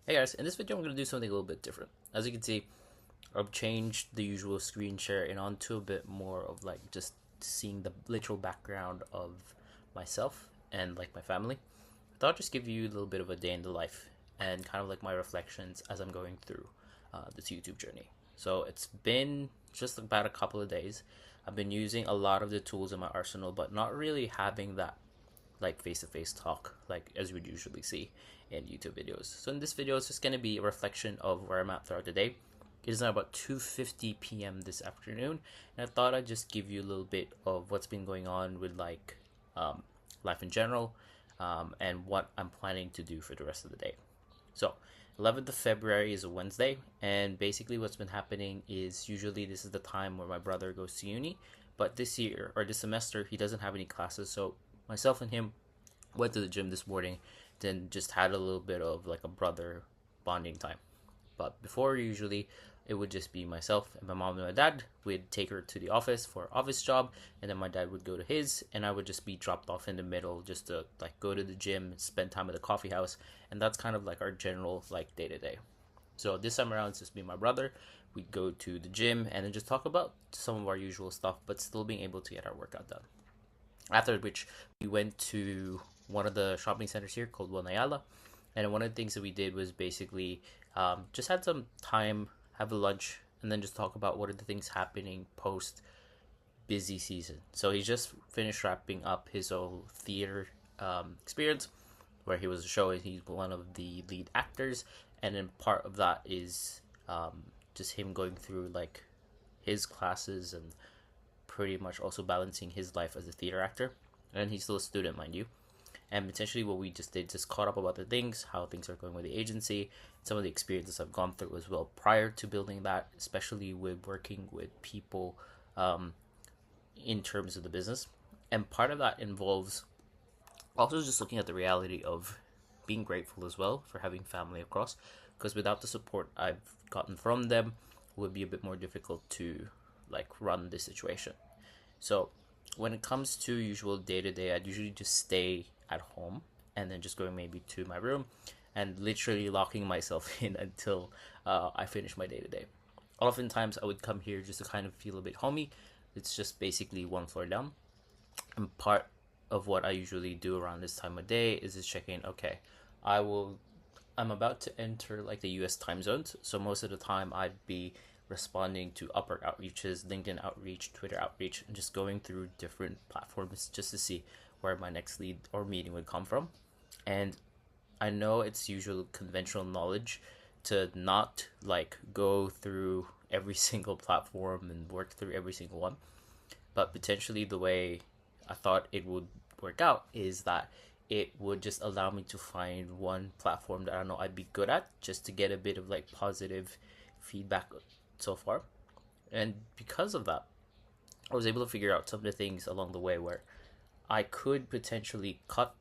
Hey guys, in this video I'm going to do something a little bit different. As you can see, I've changed the usual screen share and onto a bit more of like just seeing the literal background of myself and like my family. I thought I'd just give you a little bit of a day in the life and kind of like my reflections as I'm going through this YouTube journey. So it's been just about a couple of days. I've been using a lot of the tools in my arsenal, but not really having that like face-to-face talk like as you would usually see in YouTube videos. So in this video, it's just going to be a reflection of where I'm at throughout the day. It is now about 2:50 p.m. this afternoon, and I thought I'd just give you a little bit of what's been going on with like life in general, and what I'm planning to do for the rest of the day. So 11th of February is a Wednesday, and basically what's been happening is usually this is the time where my brother goes to uni, but this year or this semester he doesn't have any classes, so myself and him went to the gym this morning, then just had a little bit of like a brother bonding time. But before, usually it would just be myself and my mom and my dad. We'd take her to the office for her office job, and then my dad would go to his, and I would just be dropped off in the middle just to like go to the gym, spend time at the coffee house, and that's kind of like our general like day to day. So this time around, it's just me and my brother. We'd go to the gym and then just talk about some of our usual stuff, but still being able to get our workout done. After which, we went to one of the shopping centers here called Wanayala, and one of the things that we did was basically just had some time, have a lunch, and then just talk about what are the things happening post busy season. So he just finished wrapping up his whole theater experience, where he was showing he's one of the lead actors, and then part of that is just him going through like his classes and pretty much also balancing his life as a theater actor, and he's still a student, mind you. And potentially what we just did, just caught up about the things, how things are going with the agency, some of the experiences I've gone through as well prior to building that, especially with working with people in terms of the business. And part of that involves also just looking at the reality of being grateful as well for having family across, because without the support I've gotten from them, it would be a bit more difficult to like run this situation. So when it comes to usual day to day, I'd usually just stay at home and then just going maybe to my room and literally locking myself in until I finish my day to day. Oftentimes I would come here just to kind of feel a bit homey. It's just basically one floor down. And part of what I usually do around this time of day is just checking, okay, I'm about to enter like the US time zones. So most of the time I'd be responding to Upwork outreaches, LinkedIn outreach, Twitter outreach, and just going through different platforms just to see where my next lead or meeting would come from. And I know it's usual conventional knowledge to not like go through every single platform and work through every single one, but potentially the way I thought it would work out is that it would just allow me to find one platform that I know I'd be good at, just to get a bit of like positive feedback so far. And because of that, I was able to figure out some of the things along the way where I could potentially cut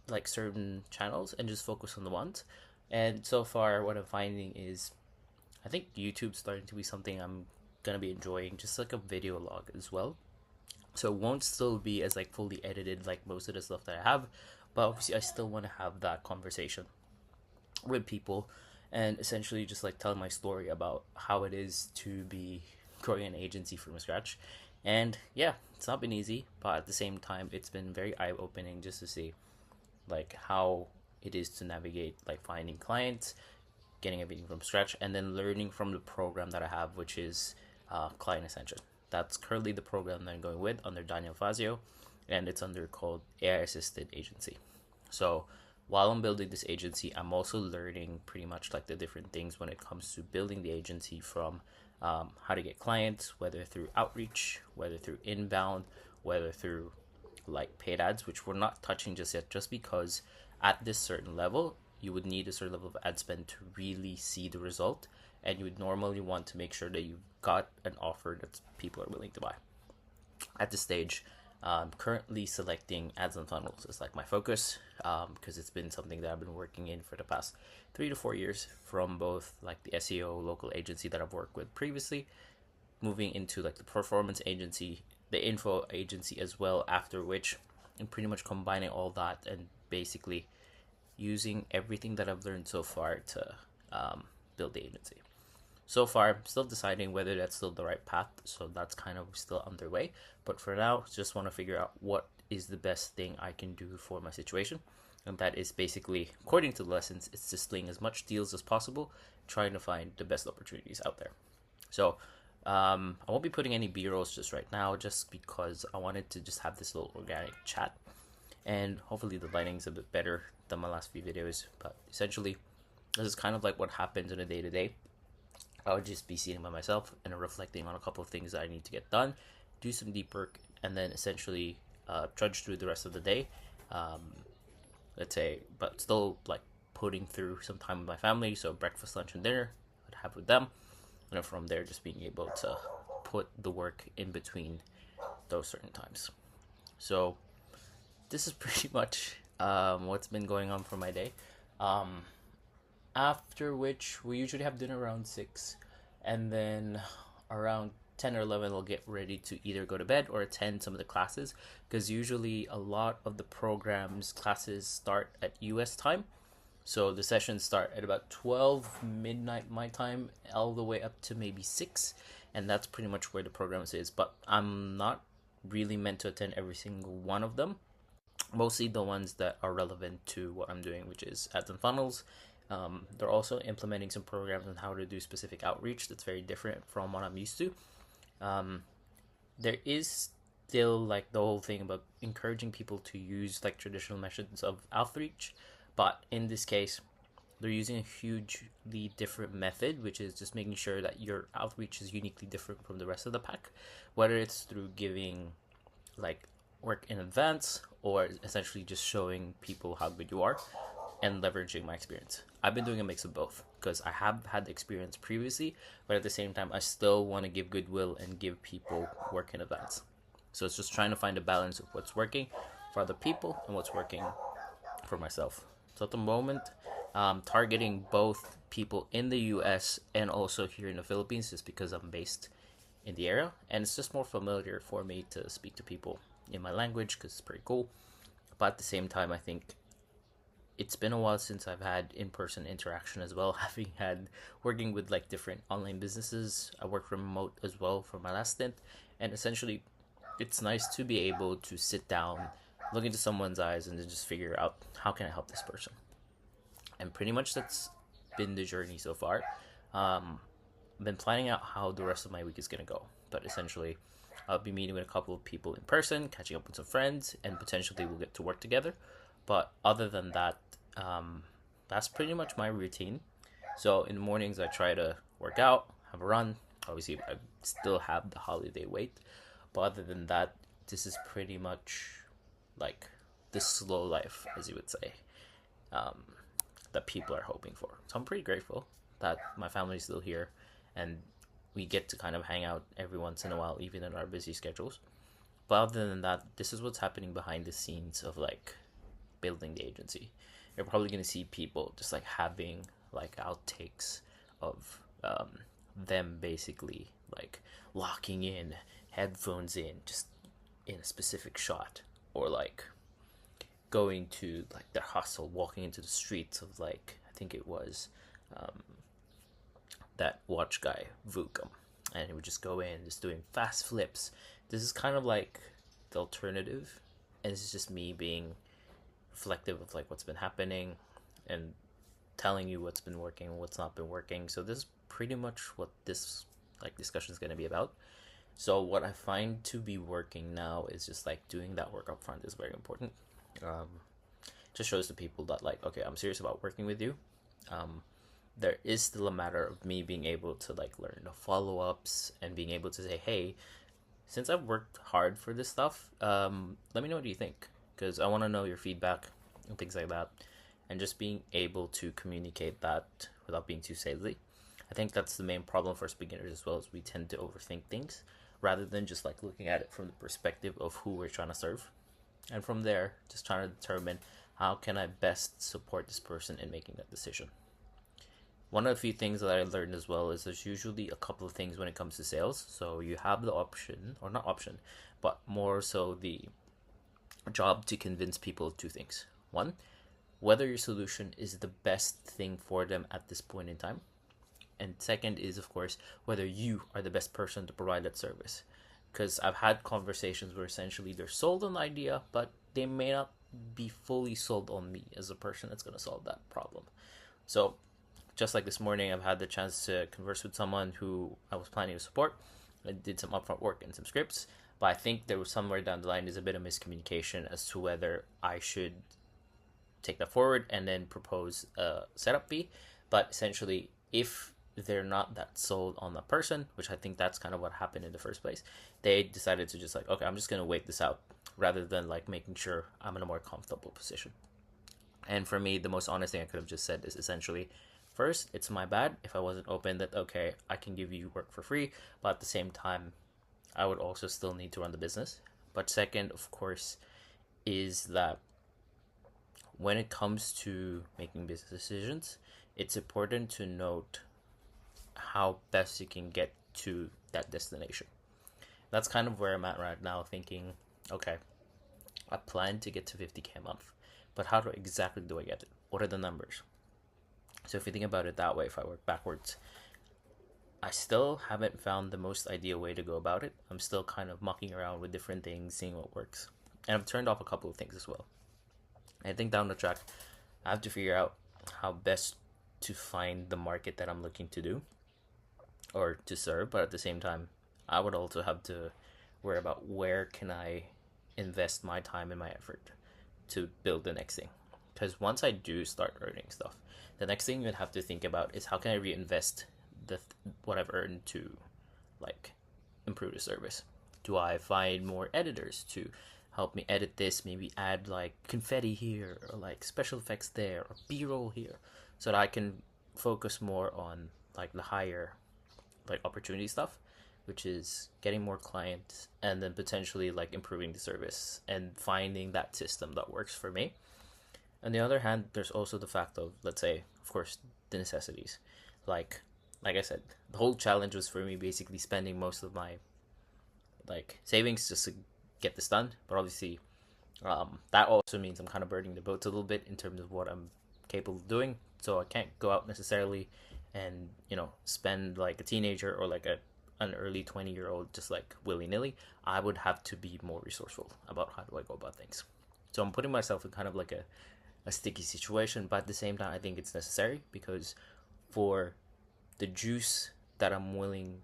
like certain channels and just focus on the ones. And so far what I'm finding is I think YouTube's starting to be something I'm gonna be enjoying, just like a video log as well. So it won't still be as like fully edited like most of the stuff that I have, but obviously I still want to have that conversation with people and essentially just like tell my story about how it is to be growing an agency from scratch. And yeah, it's not been easy, but at the same time it's been very eye-opening just to see like how it is to navigate like finding clients, getting everything from scratch, and then learning from the program that I have, which is Client Ascension. That's currently the program that I'm going with under Daniel Fazio, and it's under called AI Assisted Agency. So while I'm building this agency, I'm also learning pretty much like the different things when it comes to building the agency, from how to get clients, whether through outreach, whether through inbound, whether through like paid ads, which we're not touching just yet, just because at this certain level, you would need a certain level of ad spend to really see the result. And you would normally want to make sure that you've got an offer that people are willing to buy. At this stage, I'm currently selecting ads and funnels as like my focus, because it's been something that I've been working in for the past 3 to 4 years, from both like the SEO local agency that I've worked with previously, moving into like the performance agency, the info agency as well, after which I'm pretty much combining all that and basically using everything that I've learned so far to build the agency. So far, I'm still deciding whether that's still the right path, so that's kind of still underway. But for now, just want to figure out what is the best thing I can do for my situation. And that is basically, according to the lessons, it's just sling as much deals as possible, trying to find the best opportunities out there. So I won't be putting any B-rolls just right now, just because I wanted to just have this little organic chat. And hopefully the lighting's a bit better than my last few videos. But essentially, this is kind of like what happens in a day-to-day. I would just be sitting by myself and reflecting on a couple of things that I need to get done, do some deep work, and then essentially trudge through the rest of the day. Let's say, but still like putting through some time with my family. So breakfast, lunch, and dinner I'd have with them. And then from there, just being able to put the work in between those certain times. So this is pretty much what's been going on for my day. After which we usually have dinner around 6, and then around 10 or 11 we'll get ready to either go to bed or attend some of the classes, because usually a lot of the classes start at US time. So the sessions start at about 12 midnight my time, all the way up to maybe 6, and that's pretty much where the program is. But I'm not really meant to attend every single one of them, mostly the ones that are relevant to what I'm doing, which is ads and funnels. They're also implementing some programs on how to do specific outreach that's very different from what I'm used to. There is still like the whole thing about encouraging people to use like traditional methods of outreach, but in this case, they're using a hugely different method, which is just making sure that your outreach is uniquely different from the rest of the pack, whether it's through giving like work in advance or essentially just showing people how good you are and leveraging my experience. I've been doing a mix of both because I have had the experience previously, but at the same time, I still want to give goodwill and give people work in advance. So it's just trying to find a balance of what's working for other people and what's working for myself. So at the moment, targeting both people in the US and also here in the Philippines, just because I'm based in the area, and it's just more familiar for me to speak to people in my language because it's pretty cool. But at the same time, I think it's been a while since I've had in-person interaction as well, having had working with like different online businesses. I work remote as well for my last stint, and essentially it's nice to be able to sit down, look into someone's eyes, and just figure out how can I help this person. And pretty much that's been the journey so far. I've been planning out how the rest of my week is going to go, but essentially I'll be meeting with a couple of people in person, catching up with some friends, and potentially we'll get to work together. But other than that, that's pretty much my routine. So in the mornings I try to work out, have a run. Obviously I still have the holiday weight, but other than that, this is pretty much like the slow life, as you would say, that people are hoping for. So I'm pretty grateful that my family's still here and we get to kind of hang out every once in a while, even in our busy schedules. But other than that, this is what's happening behind the scenes of like building the agency. You're probably going to see people just like having like outtakes of them basically like locking in, headphones in, just in a specific shot, or like going to like their hustle, walking into the streets of like, I think it was that watch guy Vukum, and he would just go in just doing fast flips. This is kind of like the alternative, and this is just me being reflective of like what's been happening and telling you what's been working and what's not been working. So this is pretty much what this like discussion is going to be about. So what I find to be working now is just like doing that work up front is very important. Just shows the people that like, okay, I'm serious about working with you. There is still a matter of me being able to like learn the follow-ups and being able to say, hey, since I've worked hard for this stuff, let me know what you think, because I want to know your feedback and things like that, and just being able to communicate that without being too salesy. I think that's the main problem for us beginners as well, as we tend to overthink things rather than just like looking at it from the perspective of who we're trying to serve, and from there just trying to determine how can I best support this person in making that decision. One of the few things that I learned as well is there's usually a couple of things when it comes to sales. So you have the option, or not option, but more so the job to convince people of two things. One, whether your solution is the best thing for them at this point in time. And second is, of course, whether you are the best person to provide that service. Because I've had conversations where essentially they're sold on the idea, but they may not be fully sold on me as a person that's going to solve that problem. So just like this morning, I've had the chance to converse with someone who I was planning to support. I did some upfront work and some scripts, but I think there was somewhere down the line is a bit of miscommunication as to whether I should take that forward and then propose a setup fee. But essentially, if they're not that sold on the person, which I think that's kind of what happened in the first place, they decided to just like, okay, I'm just going to wait this out rather than like making sure I'm in a more comfortable position. And for me, the most honest thing I could have just said is essentially, first, it's my bad if I wasn't open that, okay, I can give you work for free, but at the same time, I would also still need to run the business. But second, of course, is that when it comes to making business decisions, it's important to note how best you can get to that destination. That's kind of where I'm at right now, thinking, okay, I plan to get to 50K a month, but how exactly do I get it? What are the numbers? So if you think about it that way, if I work backwards, I still haven't found the most ideal way to go about it. I'm still kind of mucking around with different things, seeing what works. And I've turned off a couple of things as well. I think down the track, I have to figure out how best to find the market that I'm looking to do or to serve, but at the same time, I would also have to worry about where can I invest my time and my effort to build the next thing. Because once I do start earning stuff, the next thing you'd have to think about is how can I reinvest what I've earned to like improve the service. Do I find more editors to help me edit this, maybe add like confetti here or like special effects there or b-roll here, so that I can focus more on like the higher like opportunity stuff, which is getting more clients and then potentially like improving the service and finding that system that works for me. On the other hand, there's also the fact of, let's say, of course, the necessities. Like I said, the whole challenge was for me basically spending most of my like savings just to get this done. But obviously, that also means I'm kind of burning the boats a little bit in terms of what I'm capable of doing. So I can't go out necessarily and spend like a teenager or like an early 20-year-old just like willy-nilly. I would have to be more resourceful about how do I go about things. So I'm putting myself in kind of like a sticky situation, but at the same time I think it's necessary, because for the juice that I'm willing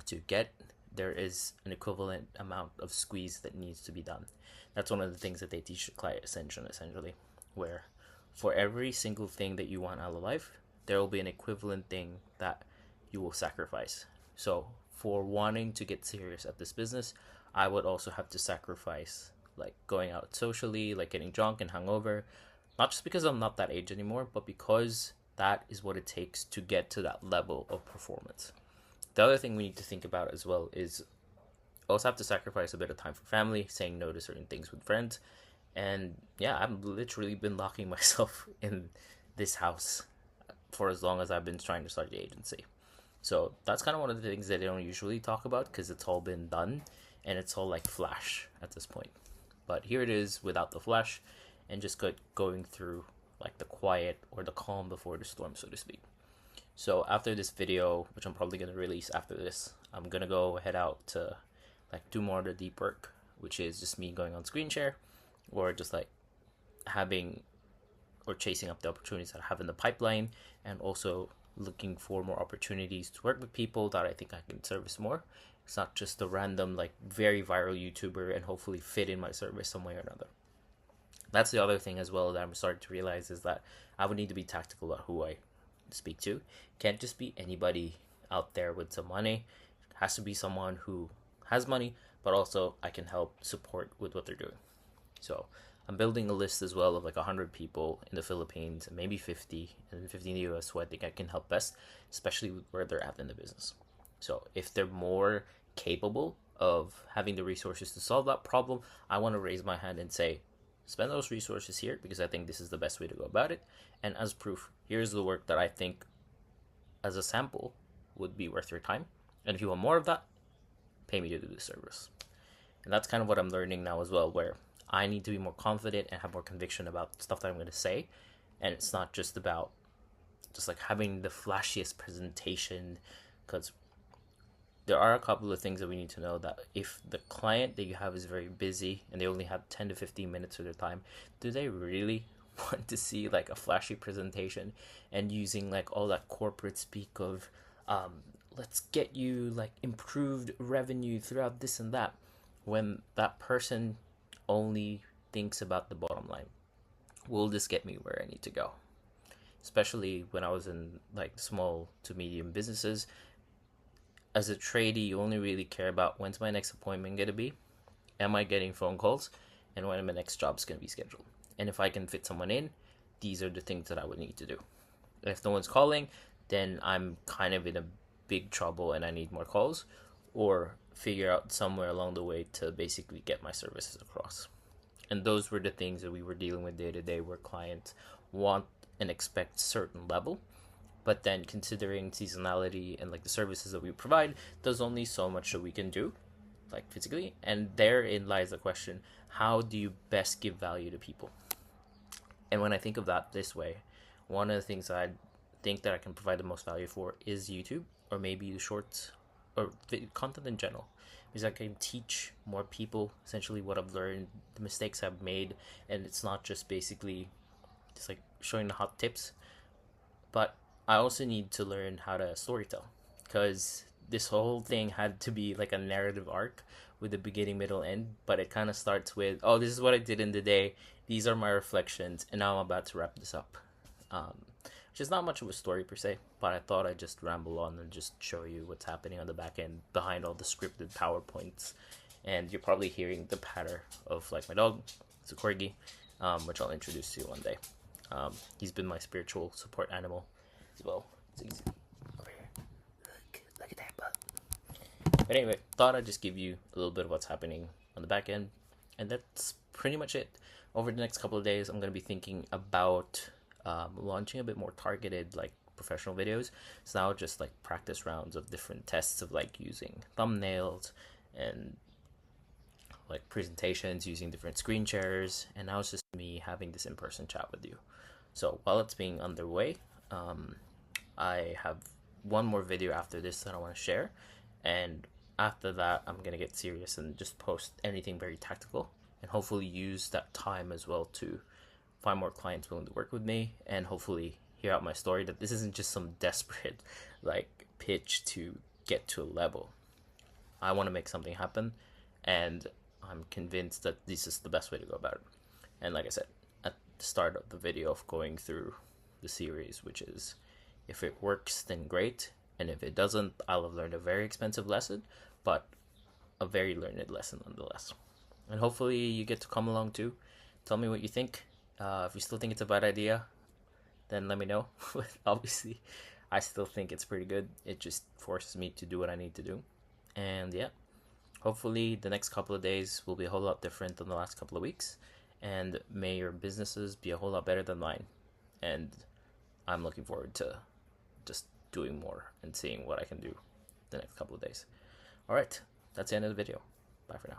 to get, there is an equivalent amount of squeeze that needs to be done. That's one of the things that they teach at Client Ascension, essentially, where for every single thing that you want out of life, there will be an equivalent thing that you will sacrifice. So for wanting to get serious at this business, I would also have to sacrifice like going out socially, like getting drunk and hungover, not just because I'm not that age anymore, but because that is what it takes to get to that level of performance. The other thing we need to think about as well is also have to sacrifice a bit of time for family, saying no to certain things with friends. And yeah, I've literally been locking myself in this house for as long as I've been trying to start the agency. So that's kind of one of the things that they don't usually talk about, because it's all been done and it's all like flash at this point. But here it is without the flash and just going through like the quiet or the calm before the storm, so to speak. So after this video, which I'm probably going to release after this, I'm going to go head out to like do more of the deep work, which is just me going on screen share or just like having or chasing up the opportunities that I have in the pipeline, and also looking for more opportunities to work with people that I think I can service more. It's not just a random like very viral YouTuber and hopefully fit in my service some way or another. That's the other thing as well that I'm starting to realize, is that I would need to be tactical about who I speak to. Can't just be anybody out there with some money. It has to be someone who has money, but also I can help support with what they're doing. So I'm building a list as well of like 100 people in the Philippines, and maybe 50 in the US, who I think I can help best, especially with where they're at in the business. So if they're more capable of having the resources to solve that problem, I want to raise my hand and say, spend those resources here, because I think this is the best way to go about it. And as proof, here's the work that I think as a sample would be worth your time. And if you want more of that, pay me to do the service. And that's kind of what I'm learning now as well, where I need to be more confident and have more conviction about stuff that I'm going to say. And it's not just about just like having the flashiest presentation, because there are a couple of things that we need to know. That if the client that you have is very busy and they only have 10 to 15 minutes of their time, do they really want to see like a flashy presentation and using like all that corporate speak of let's get you like improved revenue throughout this and that, when that person only thinks about the bottom line? Will this get me where I need to go? Especially when I was in like small to medium businesses, as a tradie, you only really care about when's my next appointment going to be, am I getting phone calls, and when my next job's going to be scheduled. And if I can fit someone in, these are the things that I would need to do. If no one's calling, then I'm kind of in a big trouble and I need more calls, or figure out somewhere along the way to basically get my services across. And those were the things that we were dealing with day to day, where clients want and expect certain level, but then considering seasonality and like the services that we provide, there's only so much that we can do like physically, and therein lies the question, how do you best give value to people? And when I think of that this way, one of the things that I think that I can provide the most value for is YouTube, or maybe the shorts, or content in general, because I can teach more people essentially what I've learned, the mistakes I've made, and it's not just basically just like showing the hot tips, but I also need to learn how to storytell, because this whole thing had to be like a narrative arc with a beginning, middle, end. But it kind of starts with, oh, this is what I did in the day. These are my reflections, and now I'm about to wrap this up. Which is not much of a story per se, but I thought I'd just ramble on and just show you what's happening on the back end behind all the scripted PowerPoints. And you're probably hearing the patter of like my dog. It's a corgi, which I'll introduce to you one day. He's been my spiritual support animal as well. It's easy. Over here. Look at that butt. But anyway, thought I'd just give you a little bit of what's happening on the back end. And that's pretty much it. Over the next couple of days, I'm going to be thinking about launching a bit more targeted like professional videos. So now just like practice rounds of different tests of like using thumbnails and like presentations, using different screen shares. And now it's just me having this in-person chat with you. So while it's being underway, I have one more video after this that I want to share, and after that I'm gonna get serious and just post anything very tactical, and hopefully use that time as well to find more clients willing to work with me, and hopefully hear out my story, that this isn't just some desperate like pitch to get to a level. I want to make something happen, and I'm convinced that this is the best way to go about it. And like I said at the start of the video of going through the series, which is, if it works then great, and if it doesn't, I'll have learned a very expensive lesson, but a very learned lesson nonetheless. And hopefully you get to come along too. Tell me what you think. If you still think it's a bad idea, then let me know. Obviously, I still think it's pretty good. It just forces me to do what I need to do. And yeah, hopefully the next couple of days will be a whole lot different than the last couple of weeks. And may your businesses be a whole lot better than mine. And I'm looking forward to just doing more and seeing what I can do the next couple of days. All right, that's the end of the video. Bye for now.